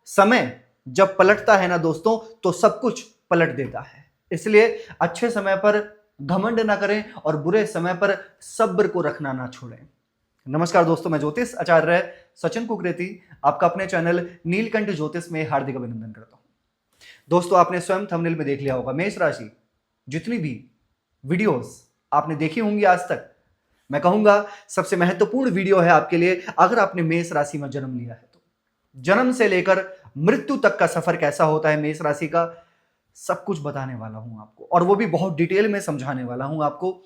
समय जब पलटता है ना दोस्तों, तो सब कुछ पलट देता है। इसलिए अच्छे समय पर घमंड ना करें और बुरे समय पर सब्र को रखना ना छोड़ें। नमस्कार दोस्तों, मैं ज्योतिष आचार्य सचिन कुकरेती आपका अपने चैनल नीलकंठ ज्योतिष में हार्दिक अभिनंदन करता हूं। दोस्तों, आपने स्वयं थंबनेल में देख लिया होगा, मेष राशि जितनी भी वीडियोस आपने देखी होंगी आज तक, मैं कहूंगा सबसे महत्वपूर्ण वीडियो है आपके लिए अगर आपने मेष राशि में जन्म लिया है तो। जन्म से लेकर मृत्यु तक का सफर कैसा होता है मेष राशि का, सब कुछ बताने वाला हूं आपको, और वो भी बहुत डिटेल में समझाने वाला हूं आपको।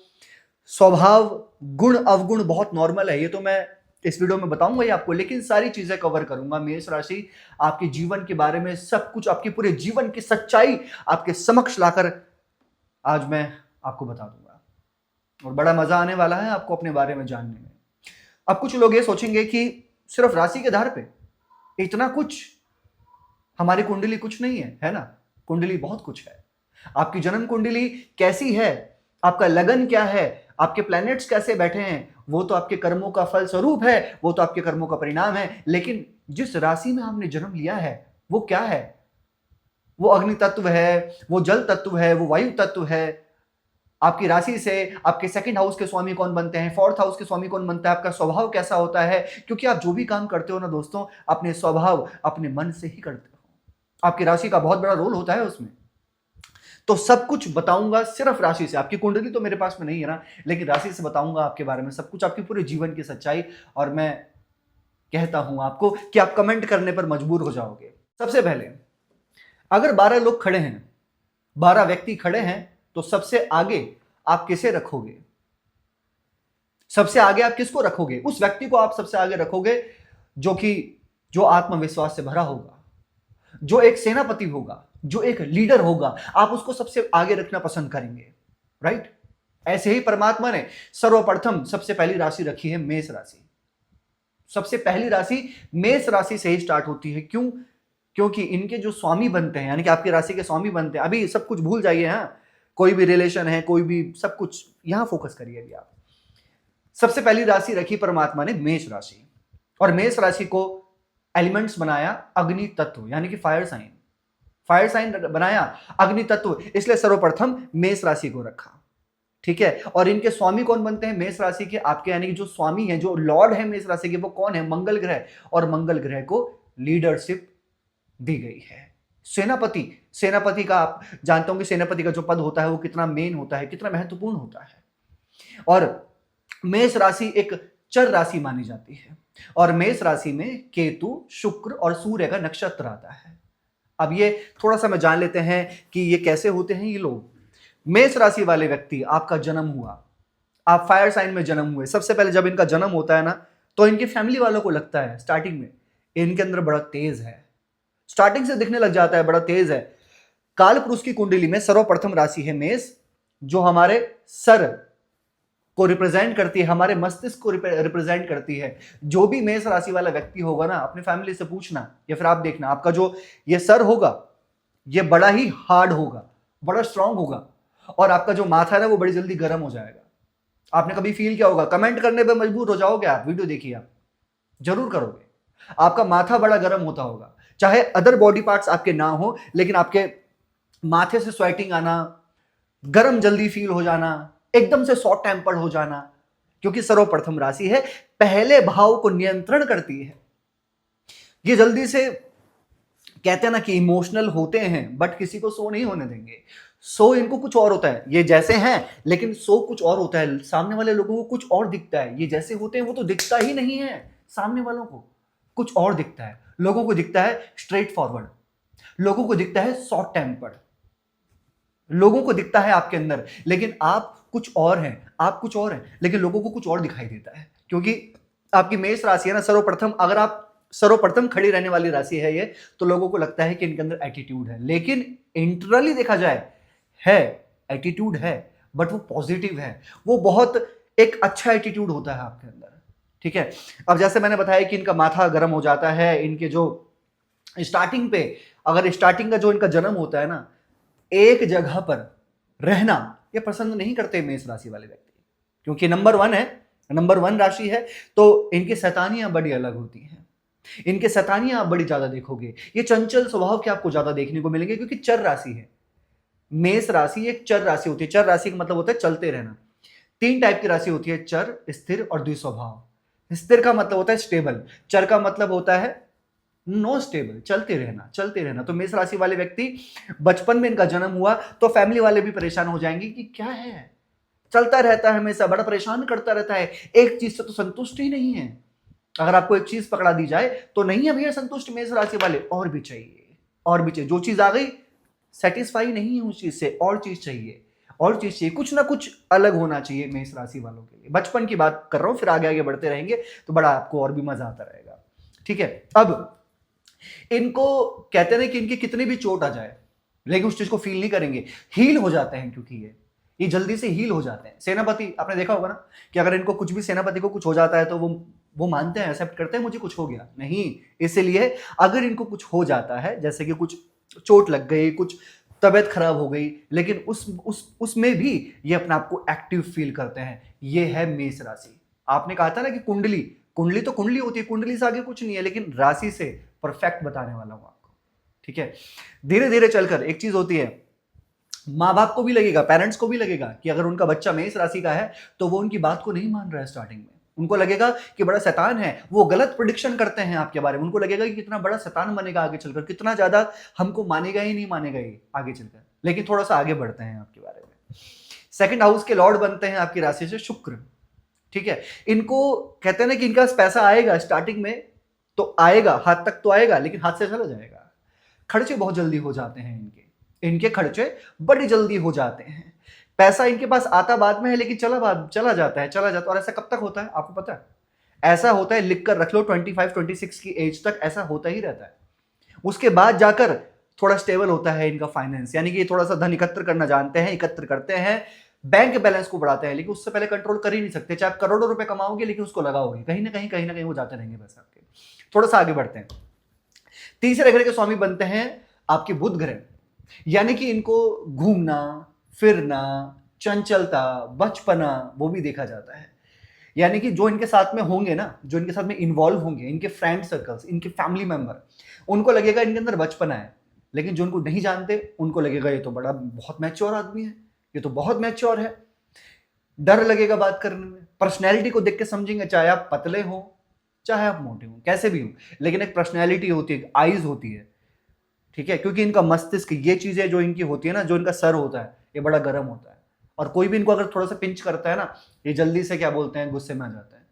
स्वभाव, गुण अवगुण बहुत नॉर्मल है, ये तो मैं इस वीडियो में बताऊंगा ही आपको, लेकिन सारी चीजें कवर करूंगा। मेष राशि आपके जीवन के बारे में सब कुछ, आपके पूरे जीवन की सच्चाई आपके समक्ष लाकर आज मैं आपको बता दूंगा, और बड़ा मजा आने वाला है आपको अपने बारे में जानने में। अब कुछ लोग ये सोचेंगे कि सिर्फ राशि के आधार पे इतना कुछ, हमारी कुंडली कुछ नहीं है ना? कुंडली बहुत कुछ है। आपकी जन्म कुंडली कैसी है, आपका लगन क्या है, आपके प्लैनेट्स कैसे बैठे हैं, वो तो आपके कर्मों का फल स्वरूप है, वो तो आपके कर्मों का परिणाम है। लेकिन जिस राशि में आपने जन्म लिया है वो क्या है? वो अग्नि तत्व है, वो जल तत्व है, वो वायु तत्व है। आपकी राशि से आपके सेकंड हाउस के स्वामी कौन बनते हैं, फोर्थ हाउस के स्वामी कौन बनता है, आपका स्वभाव कैसा होता है, क्योंकि आप जो भी काम करते हो ना दोस्तों, अपने स्वभाव अपने मन से ही करते हो। आपकी राशि का बहुत बड़ा रोल होता है उसमें। तो सब कुछ बताऊंगा सिर्फ राशि से। आपकी कुंडली तो मेरे पास में नहीं है ना, लेकिन राशि से बताऊंगा आपके बारे में सब कुछ, आपके पूरे जीवन की सच्चाई। और मैं कहता हूं आपको कि आप कमेंट करने पर मजबूर हो जाओगे। सबसे पहले, अगर 12 लोग खड़े हैं, 12 व्यक्ति खड़े हैं, तो सबसे आगे आप किसे रखोगे? सबसे आगे आप किसको रखोगे? उस व्यक्ति को आप सबसे आगे रखोगे जो आत्मविश्वास से भरा होगा, जो एक सेनापति होगा, जो एक लीडर होगा, आप उसको सबसे आगे रखना पसंद करेंगे, राइट? ऐसे ही परमात्मा ने सर्वप्रथम सबसे पहली राशि रखी है मेष राशि। सबसे पहली राशि मेष राशि से ही स्टार्ट होती है। क्यों? क्योंकि इनके जो स्वामी बनते हैं, यानी कि आपकी राशि के स्वामी बनते हैं। अभी सब कुछ भूल जाइए, हाँ, कोई भी रिलेशन है, कोई भी, सब कुछ यहां फोकस करिए। अभी आप सबसे पहली राशि रखी परमात्मा ने मेष राशि, और मेष राशि को एलिमेंट्स बनाया अग्नि तत्व, यानी कि फायर साइन बनाया अग्नि तत्व, इसलिए सर्वप्रथम मेष राशि को रखा। ठीक है। और इनके स्वामी कौन बनते हैं मेष राशि के? आपके, यानी कि जो स्वामी है, जो लॉर्ड है मेष राशि के, वो कौन है? मंगल ग्रह। और मंगल ग्रह को लीडरशिप दी गई है। सेनापति का आप जानते होंगे, सेनापति का जो पद होता है वो कितना मेन होता है, कितना महत्वपूर्ण होता है। और मेष राशि एक चर राशि मानी जाती है, और मेष राशि में केतु, शुक्र और सूर्य का नक्षत्र आता है। अब ये थोड़ा सा मैं जान लेते हैं कि ये कैसे होते हैं ये लोग। मेष राशि वाले व्यक्ति, आपका जन्म हुआ, आप फायर साइन में जन्म हुए। सबसे पहले जब इनका जन्म होता है ना, तो इनकी फैमिली वालों को लगता है स्टार्टिंग में इनके अंदर बड़ा तेज है, स्टार्टिंग से दिखने लग जाता है बड़ा तेज है। काल पुरुष की कुंडली में सर्वप्रथम राशि है मेष, जो हमारे सर को रिप्रेजेंट करती है, हमारे मस्तिष्क को रिप्रेजेंट करती है। जो भी मेष राशि वाला व्यक्ति होगा ना, अपने फैमिली से पूछना या फिर आप देखना, आपका जो ये सर होगा ये बड़ा ही हार्ड होगा, बड़ा स्ट्रांग होगा, और आपका जो माथा है ना वो बड़ी जल्दी गर्म हो जाएगा। आपने कभी फील किया होगा? कमेंट करने पे मजबूर हो जाओगे आप, वीडियो देखिए, आप जरूर करोगे। आपका माथा बड़ा गर्म होता होगा, चाहे अदर बॉडी पार्ट्स आपके ना हो, लेकिन आपके माथे से स्वेटिंग आना, गर्म जल्दी फील हो जाना, एकदम से शॉर्ट टेम्पर्ड हो जाना, क्योंकि सर्वप्रथम राशि है, पहले भाव को नियंत्रण करती है। ये जल्दी से, कहते हैं ना कि इमोशनल होते हैं, बट किसी को सो नहीं होने देंगे। सो इनको कुछ और होता है, ये जैसे हैं लेकिन सो कुछ और होता है। सामने वाले लोगों को कुछ और दिखता है, ये जैसे होते हैं वो तो दिखता ही नहीं है, सामने वालों को कुछ और दिखता है। लोगों को दिखता है स्ट्रेट फॉरवर्ड, लोगों को दिखता है शॉर्ट टेम्पर्ड, लोगों को दिखता है आपके अंदर, लेकिन आप कुछ और हैं, आप कुछ और हैं, लेकिन लोगों को कुछ और दिखाई देता है। क्योंकि आपकी मेष राशि है ना, सर्वप्रथम, अगर आप सर्वप्रथम खड़ी रहने वाली राशि है ये, तो लोगों को लगता है कि इनके अंदर एटीट्यूड है, लेकिन इंटरनली देखा जाए है एटीट्यूड है, बट वो पॉजिटिव है, वो बहुत एक अच्छा एटीट्यूड होता है आपके अंदर। ठीक है। अब जैसे मैंने बताया कि इनका माथा गर्म हो जाता है, इनके जो स्टार्टिंग पे, अगर स्टार्टिंग का जो इनका जन्म होता है ना, एक जगह पर रहना ये पसंद नहीं करते मेष राशि वाले व्यक्ति, क्योंकि नंबर 1 है, नंबर 1 राशि है, तो इनकी शैतानियां बड़ी अलग होती हैं। इनके शैतानियां आप बड़ी ज्यादा देखोगे, ये चंचल स्वभाव के आपको ज्यादा देखने को मिलेंगे क्योंकि चर राशि है। मेष राशि एक चर राशि होती है। चर राशि का मतलब होता है चलते रहना। 3 टाइप की राशि होती है, चर, स्थिर और द्विस्वभाव। स्थिर का मतलब होता है स्टेबल, चर का मतलब होता है नो स्टेबल, चलते रहना, चलते रहना। तो मेष राशि वाले व्यक्ति, बचपन में इनका जन्म हुआ तो फैमिली वाले भी परेशान हो जाएंगे कि क्या है, चलता रहता है हमेशा, बड़ा परेशान करता रहता है, एक चीज से तो संतुष्ट ही नहीं है। अगर आपको एक चीज पकड़ा दी जाए तो नहीं है भैया संतुष्ट मेष राशि वाले, और भी चाहिए, और भी चाहिए। जो चीज आ गई सेटिस्फाई नहीं है उस चीज से, और चीज चाहिए, और चीज चाहिए, कुछ ना कुछ अलग होना चाहिए मेष राशि वालों के लिए। बचपन की बात कर रहा हूं, फिर आगे आगे बढ़ते रहेंगे तो बड़ा आपको और भी मजा आता रहेगा। ठीक है, अब इनको कहते हैं कि इनकी कितनी भी चोट आ जाए लेकिन उस चीज को फील नहीं करेंगे, हील हो जाते हैं, क्योंकि ये जल्दी से हील हो जाते हैं। सेनापति आपने देखा होगा ना कि अगर इनको कुछ भी, सेनापति को कुछ हो जाता है तो वो मानते हैं, एक्सेप्ट करते हैं मुझे कुछ हो गया नहीं। इसलिए अगर इनको कुछ हो जाता है, जैसे कि कुछ चोट लग गई, कुछ तबीयत खराब हो गई, लेकिन उसमें भी ये अपने आप को एक्टिव फील करते हैं। ये है मेष राशि। आपने कहा था ना कि कुंडली, कुंडली तो कुंडली होती है, कुंडली से आगे कुछ नहीं है, लेकिन राशि से परफेक्ट बताने वाला हूं आपको। ठीक है, धीरे धीरे चलकर एक चीज होती है, माँ बाप को भी लगेगा, पेरेंट्स को भी लगेगा कि अगर उनका बच्चा मेष राशि का है तो वो उनकी बात को नहीं मान रहा है स्टार्टिंग में, उनको लगेगा कि बड़ा शैतान है, वो गलत प्रिडिक्शन करते हैं आपके बारे में, उनको लगेगा कि कितना बड़ा शैतान बनेगा आगे चलकर, कितना ज्यादा हमको मानेगा ही नहीं मानेगा ये आगे चलकर। लेकिन थोड़ा सा आगे बढ़ते हैं आपके बारे में। सेकंड हाउस के लॉर्ड बनते हैं आपकी राशि से शुक्र। ठीक है, इनको कहते हैं ना कि इनका पैसा आएगा स्टार्टिंग में तो आएगा, हाथ तक तो आएगा, लेकिन हाथ से चला जाएगा। खर्चे बहुत जल्दी हो जाते हैं इनके खर्चे बड़ी जल्दी हो जाते हैं। पैसा इनके पास आता बाद में है लेकिन चला जाता है। और ऐसा कब तक होता है आपको पता है? ऐसा होता है, लिख कर रख लो, 25-26 की एज तक ऐसा होता ही रहता है। उसके बाद जाकर थोड़ा स्टेबल होता है इनका फाइनेंस, यानी कि थोड़ा सा धन एकत्र करना जानते हैं, एकत्र करते हैं, बैंक बैलेंस को बढ़ाते हैं, लेकिन उससे पहले कंट्रोल कर ही नहीं सकते। चाहे आप करोड़ों रुपए कमाओगे लेकिन उसको लगाओगे कहीं ना कहीं वो जाते रहेंगे पैसे आपके। थोड़ा सा आगे बढ़ते हैं। तीसरे घर के स्वामी बनते हैं आपके बुध ग्रह, यानी कि इनको घूमना फिरना, चंचलता, बचपना वो भी देखा जाता है। यानी कि जो इनके साथ में होंगे ना, जो इनके साथ में इन्वॉल्व होंगे, इनके फ्रेंड सर्कल्स, इनके फैमिली मेंबर, उनको लगेगा इनके अंदर बचपना है। लेकिन जो उनको नहीं जानते उनको लगेगा ये तो बड़ा बहुत मैच्योर आदमी है, ये तो बहुत मैच्योर है। डर लगेगा बात करने में। पर्सनैलिटी को देख के समझेंगे, चाहे आप पतले हो चाहे आप मोटे हो, कैसे भी हो, लेकिन एक पर्सनैलिटी होती है, आईज होती है। ठीक है, क्योंकि इनका मस्तिष्क, ये चीजें जो इनकी होती है ना, जो इनका सर होता है ये बड़ा गर्म होता है, और कोई भी इनको अगर थोड़ा सा पिंच करता है ना, ये जल्दी से क्या बोलते हैं, गुस्से में आ जाता है।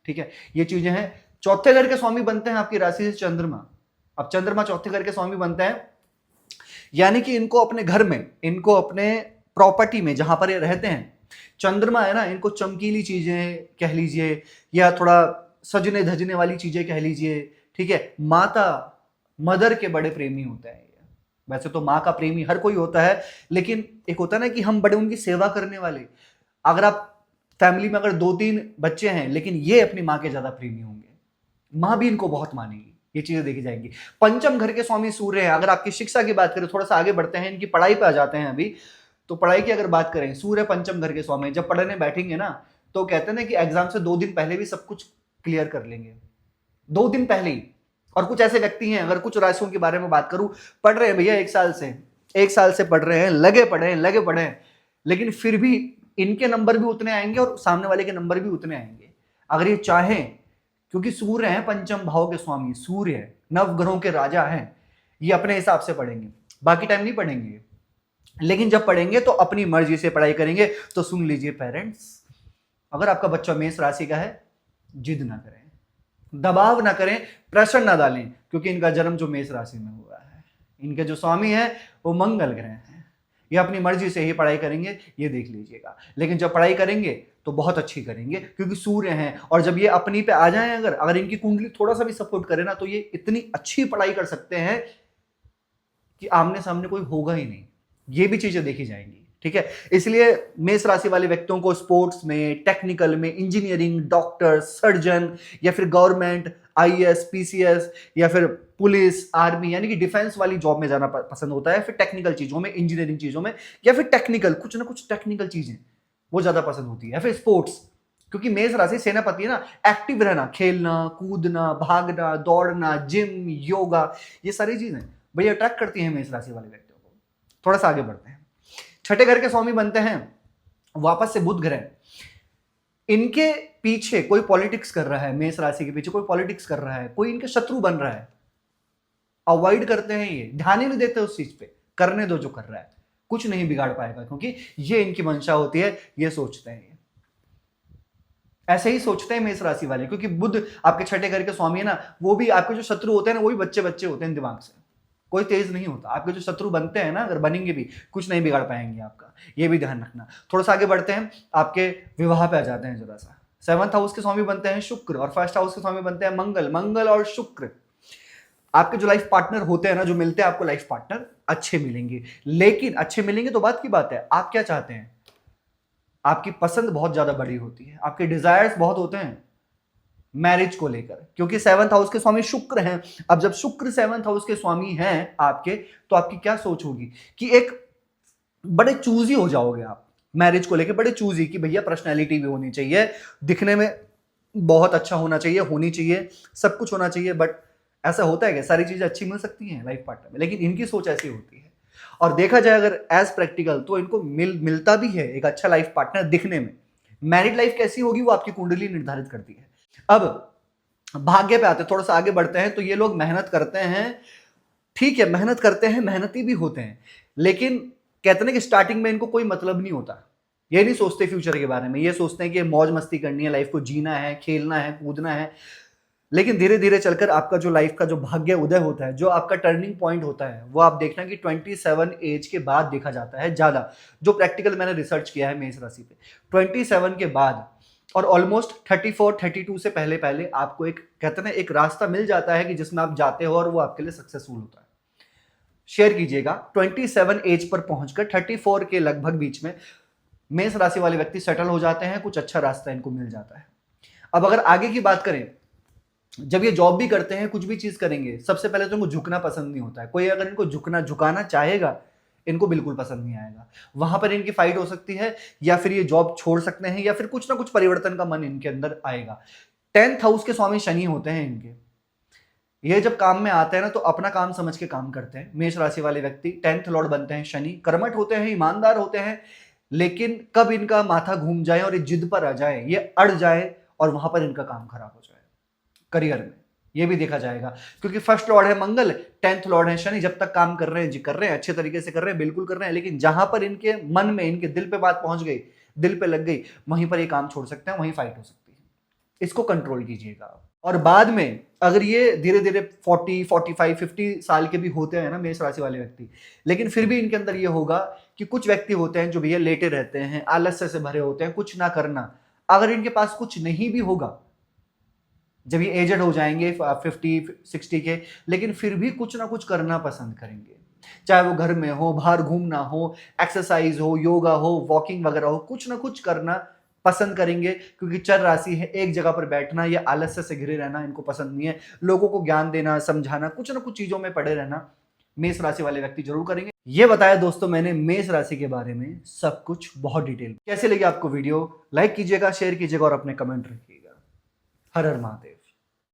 ठीक है, ये चीजें हैं। चौथे घर के स्वामी बनते हैं आपकी राशि से चंद्रमा। अब चंद्रमा चौथे घर के स्वामी बनते हैं, यानी कि इनको अपने घर में, इनको अपने प्रॉपर्टी में जहां पर ये रहते हैं, चंद्रमा है ना, इनको चमकीली चीजें कह लीजिए या थोड़ा सजने धजने वाली चीजें कह लीजिए। ठीक है, माता, मदर के बड़े प्रेमी होते हैं। वैसे तो माँ का प्रेमी हर कोई होता है, लेकिन एक होता है ना कि हम बड़े उनकी सेवा करने वाले। अगर आप फैमिली में अगर 2-3 बच्चे हैं, लेकिन ये अपनी माँ के ज्यादा प्रेमी होंगे, माँ भी इनको बहुत मानेगी, ये चीजें देखी जाएंगी। पंचम घर के स्वामी सूर्य है। अगर आपकी शिक्षा की बात करें, थोड़ा सा आगे बढ़ते हैं, इनकी पढ़ाई पे आ जाते हैं अभी। तो पढ़ाई की अगर बात करें, सूर्य पंचम घर के स्वामी, जब पढ़ने बैठेंगे ना तो कहते हैं ना कि एग्जाम से 2 दिन पहले भी सब कुछ क्लियर कर लेंगे, 2 दिन पहले ही। और कुछ ऐसे व्यक्ति हैं, अगर कुछ राशियों के बारे में बात करूं, पढ़ रहे हैं भैया 1 साल से पढ़ रहे हैं, लगे पढ़े हैं, लेकिन फिर भी इनके नंबर भी उतने आएंगे और सामने वाले के नंबर भी उतने आएंगे अगर ये चाहें, क्योंकि सूर्य है पंचम भाव के स्वामी, सूर्य है, नवग्रहों के राजा हैं। ये अपने हिसाब से पढ़ेंगे, बाकी टाइम नहीं पढ़ेंगे, लेकिन जब पढ़ेंगे तो अपनी मर्जी से पढ़ाई करेंगे। तो सुन लीजिए पेरेंट्स, अगर आपका बच्चा मेष राशि का है, जिद ना करें, दबाव ना करें, प्रेशर ना डालें, क्योंकि इनका जन्म जो मेष राशि में हुआ है, इनके जो स्वामी है वो मंगल ग्रह हैं। ये अपनी मर्जी से ही पढ़ाई करेंगे, ये देख लीजिएगा। लेकिन जब पढ़ाई करेंगे तो बहुत अच्छी करेंगे, क्योंकि सूर्य हैं। और जब ये अपनी पे आ जाएं, अगर इनकी कुंडली थोड़ा सा भी सपोर्ट करे ना, तो ये इतनी अच्छी पढ़ाई कर सकते हैं कि आमने सामने कोई होगा ही नहीं। ये भी चीजें देखी जाएंगी। ठीक है, इसलिए मेष राशि वाले व्यक्तियों को स्पोर्ट्स में, टेक्निकल में, इंजीनियरिंग, डॉक्टर, सर्जन, या फिर गवर्नमेंट, आईएएस, पीसीएस, या फिर पुलिस, आर्मी, यानी कि डिफेंस वाली जॉब में जाना पसंद होता है। फिर टेक्निकल चीजों में, इंजीनियरिंग चीजों में, या फिर टेक्निकल कुछ ना कुछ टेक्निकल चीजें वो ज्यादा पसंद होती है। या फिर स्पोर्ट्स, क्योंकि मेष राशि सेनापति है ना, एक्टिव रहना, खेलना कूदना, भागना, दौड़ना, जिम, योगा, ये सारी चीजें भाई अट्रैक्ट करती हैं मेष राशि वाले व्यक्तियों को। थोड़ा सा आगे बढ़ते हैं। छठे घर के स्वामी बनते हैं वापस से बुध ग्रह। इनके पीछे कोई पॉलिटिक्स कर रहा है, मेष राशि के पीछे कोई पॉलिटिक्स कर रहा है, कोई इनके शत्रु बन रहा है, अवॉइड करते हैं, ये ध्यान ही नहीं देते उस चीज पे, करने दो जो कर रहा है, कुछ नहीं बिगाड़ पाएगा, क्योंकि ये इनकी मंशा होती है, ये सोचते हैं, ऐसे ही सोचते हैं मेष राशि वाले, क्योंकि बुध आपके छठे घर के स्वामी है ना, वो भी आपके जो शत्रु होते हैं ना, वो भी बच्चे बच्चे होते हैं दिमाग से, कोई तेज नहीं होता। आपके जो शत्रु बनते हैं ना, अगर बनेंगे भी, कुछ नहीं बिगाड़ पाएंगे आपका, ये भी ध्यान रखना। थोड़ा सा आगे बढ़ते हैं, आपके विवाह पे आ जाते हैं जरा सा। 7th हाउस के स्वामी बनते हैं शुक्र और 1st हाउस के स्वामी बनते हैं मंगल। मंगल और शुक्र आपके जो लाइफ पार्टनर होते हैं ना, जो मिलते हैं आपको लाइफ पार्टनर, अच्छे मिलेंगे, लेकिन अच्छे मिलेंगे तो बात की बात है, आप क्या चाहते हैं, आपकी पसंद बहुत ज्यादा बड़ी होती है, आपके डिजायर्स बहुत होते हैं मैरिज को लेकर, क्योंकि 7th हाउस के स्वामी शुक्र हैं। अब जब शुक्र 7th हाउस के स्वामी हैं आपके, तो आपकी क्या सोच होगी कि एक बड़े चूजी हो जाओगे आप मैरिज को लेकर, बड़े चूजी कि भैया पर्सनैलिटी भी होनी चाहिए, दिखने में बहुत अच्छा होना चाहिए, होनी चाहिए, सब कुछ होना चाहिए। बट ऐसा होता है कि सारी चीजें अच्छी मिल सकती हैं लाइफ पार्टनर में, लेकिन इनकी सोच ऐसी होती है। और देखा जाए अगर एज प्रैक्टिकल, तो इनको मिलता भी है एक अच्छा लाइफ पार्टनर दिखने में। मैरिड लाइफ कैसी होगी वो आपकी कुंडली निर्धारित करती है। अब भाग्य पे आते, थोड़ा सा आगे बढ़ते हैं, तो ये लोग मेहनत करते हैं, ठीक है, मेहनत करते हैं, मेहनती भी होते हैं, लेकिन कहते हैं कि स्टार्टिंग में इनको कोई मतलब नहीं होता, ये नहीं सोचते फ्यूचर के बारे में, ये सोचते हैं कि मौज मस्ती करनी है, लाइफ को जीना है, खेलना है, कूदना है। लेकिन धीरे धीरे चलकर आपका जो लाइफ का जो भाग्य उदय होता है, जो आपका टर्निंग पॉइंट होता है, वो आप देखना कि 27 एज के बाद देखा जाता है ज्यादा, जो प्रैक्टिकल मैंने रिसर्च किया है मेष राशि पे, 27 के बाद और ऑलमोस्ट 34 32 से पहले पहले आपको एक कहते हैं एक रास्ता मिल जाता है कि जिसमें आप जाते हो और वो आपके लिए सक्सेसफुल होता है। शेयर कीजिएगा, 27 एज पर पहुंचकर 34 के लगभग बीच में मेष राशि वाले व्यक्ति सेटल हो जाते हैं, कुछ अच्छा रास्ता इनको मिल जाता है। अब अगर आगे की बात करें, जब ये जॉब भी करते हैं, कुछ भी चीज करेंगे, सबसे पहले तो इनको झुकना पसंद नहीं होता है। कोई अगर इनको झुकाना चाहेगा, इनको बिल्कुल पसंद नहीं आएगा, वहां पर इनकी फाइट हो सकती है, या फिर ये जॉब छोड़ सकते हैं, या फिर कुछ ना कुछ परिवर्तन का मन इनके अंदर आएगा। 10th हाउस के स्वामी शनि होते हैं इनके, ये जब काम में आते हैं ना, तो अपना काम समझ के काम करते हैं। मेष राशि वाले व्यक्ति 10th लॉर्ड बनते हैं शनि, कर्मठ होते हैं, ईमानदार होते हैं, लेकिन कब इनका माथा घूम जाए और ये जिद पर आ जाए, ये अड़ जाए और वहां पर इनका काम खराब हो जाए करियर में, ये भी देखा जाएगा। क्योंकि 1st लॉर्ड है मंगल, 10th लॉर्ड है शनि। जब तक काम कर रहे हैं जी, कर रहे हैं, अच्छे तरीके से कर रहे हैं, बिल्कुल कर रहे हैं, लेकिन जहां पर इनके मन में, इनके दिल पे बात पहुंच गई, दिल पे लग गई, वहीं पर ये काम छोड़ सकते हैं, वहीं फाइट हो सकती है। इसको कंट्रोल कीजिएगा। और बाद में अगर ये धीरे धीरे 40 45 50 साल के भी होते हैं ना मेष राशि वाले व्यक्ति, लेकिन फिर भी इनके अंदर ये होगा कि कुछ व्यक्ति होते हैं जो भैया लेटे रहते हैं, आलस्य से भरे होते हैं, कुछ ना करना। अगर इनके पास कुछ नहीं भी होगा, जब ये एजेड हो जाएंगे 50 60 के, लेकिन फिर भी कुछ ना कुछ करना पसंद करेंगे, चाहे वो घर में हो, बाहर घूमना हो, एक्सरसाइज हो, योगा हो, वॉकिंग वगैरह हो, कुछ ना कुछ करना पसंद करेंगे। क्योंकि चर राशि है, एक जगह पर बैठना या आलस्य से घिरे रहना इनको पसंद नहीं है। लोगों को ज्ञान देना, समझाना, कुछ ना कुछ चीजों में पड़े रहना मेष राशि वाले व्यक्ति जरूर करेंगे। ये बताया दोस्तों मैंने मेष राशि के बारे में सब कुछ बहुत डिटेल। कैसे लगी आपको वीडियो? लाइक कीजिएगा, शेयर कीजिएगा और अपने कमेंट रखिएगा। हर हर महादेव।